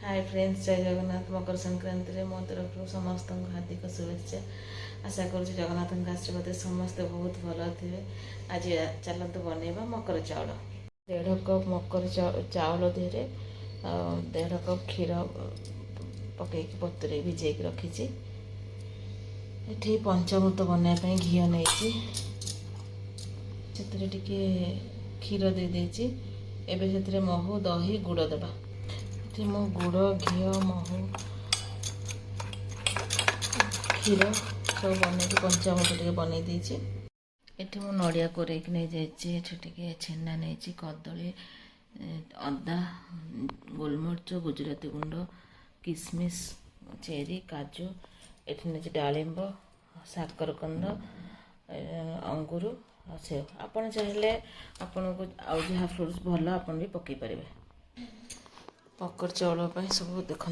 Hi friends, जय जगन्नाथ। मकर संक्रांति रे मो तरफ समस्त हार्दिक शुभेच्छा। आशा करुँ जगन्नाथ आशीर्वाद समस्ते बहुत भल थे। आज चलते बनैबा मकर चाउल। 1.5 कप मकर चाउल देहरे 1.5 कप क्षीर पकईकि बतुरे भिजे रखी। ये पंचामृत बनवाई घी नहीं क्षीर दे देची। एबे से महू दही गुड़ देवा। मो गुड़ घी महू क्षीर सब बनई पंचामृत टे बनई देची। एठी मो नड़िया कोरेक नहीं जाइए। छेना नहीं कदली अदा गोलमरीच गुजराती गुंड किसमिश चेरी काजू एठी नहीं डालिंब साकरकंद अंगूर सेव। आपन चाहिए आपन को आउ जहाँ फ्रुट्स भल आपन भी पकई पारे। मकर चाउल सब देखो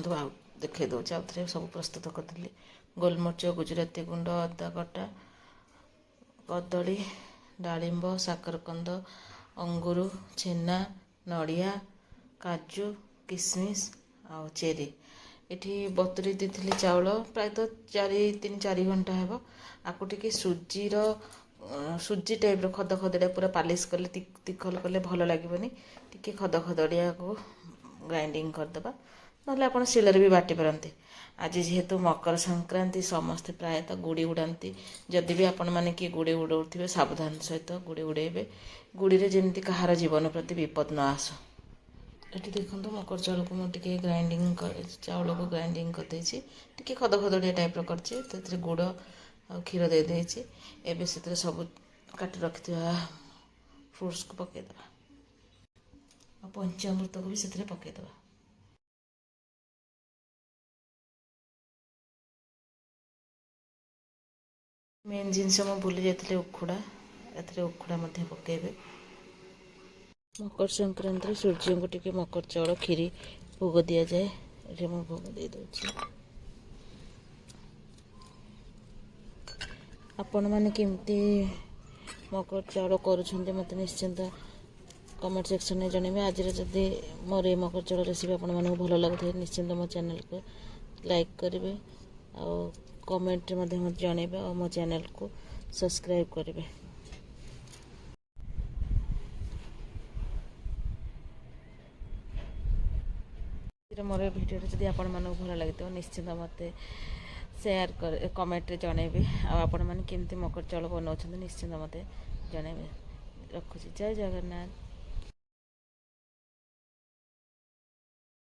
देखे दूचे आउे सब प्रस्तुत करी। गोलमरीच गुजराती गुंड अदा कटा कदली डालिंब साकरकंद अंगूर छेना नड़िया काजू किसमिश आ चेरी एठी बतुरी दी चाउल प्रायतः 3-4 घंटा हे। आपको टी सुजी टाइप खद खदड़िया पूरा पालिश कले तिखल कले भल लगे। टी खद खदड़िया को ग्राइंडिंग करदे ना आप शिलर भी बाटी पारती। आज जेहेतु मकर संक्रांति समस्ते प्रायतः गुड़ी उड़ाती। जदि भी आपण मैंने किए गुड़ी उड़ाऊे सावधान सहित गुड़ी उड़ेबे। गुड़ी रे जेमती कहार जीवन प्रति विपद न आसो। ये देखो मकर चाउल को मुझे ग्राइंडिंग चाउल को ग्राइंडिंग करदे खद खदड़िया टाइप कर गुड़ आ क्षीर दे देची। एबे से सब काट रखि फ्रुट्स को पकईदे पंचामृत को भी से पकईदे। मेन जिनस मु भूली जाती उखुड़ा उखुड़ा पकईबे। मकर संक्रांति सूर्य को टिके मकर चाउल खीरी भोग दि जाए। ये मु भोग दे दूची। आपण मैंने केमती मकर चाउल करुँच मत निश्चिंत कमेंट सेक्शन में जनइबे। आज जदि मोर ये मकर चाउल रेसिपी आपण मानक भल लगे निश्चिंत मो चैनल को लाइक करेंगे और कमेंट मत जनइबे और मो चैनल को सब्सक्राइब करेंगे। मोर वीडियो जदि आपण मानक भल लगे निश्चिंत मत शेयर कर कमेंट रे जनइबे। आपण मैंने केमती मकर चाउल बनाउछन निश्चिंत मत जनइबे। रखुची। जय जगन्नाथ।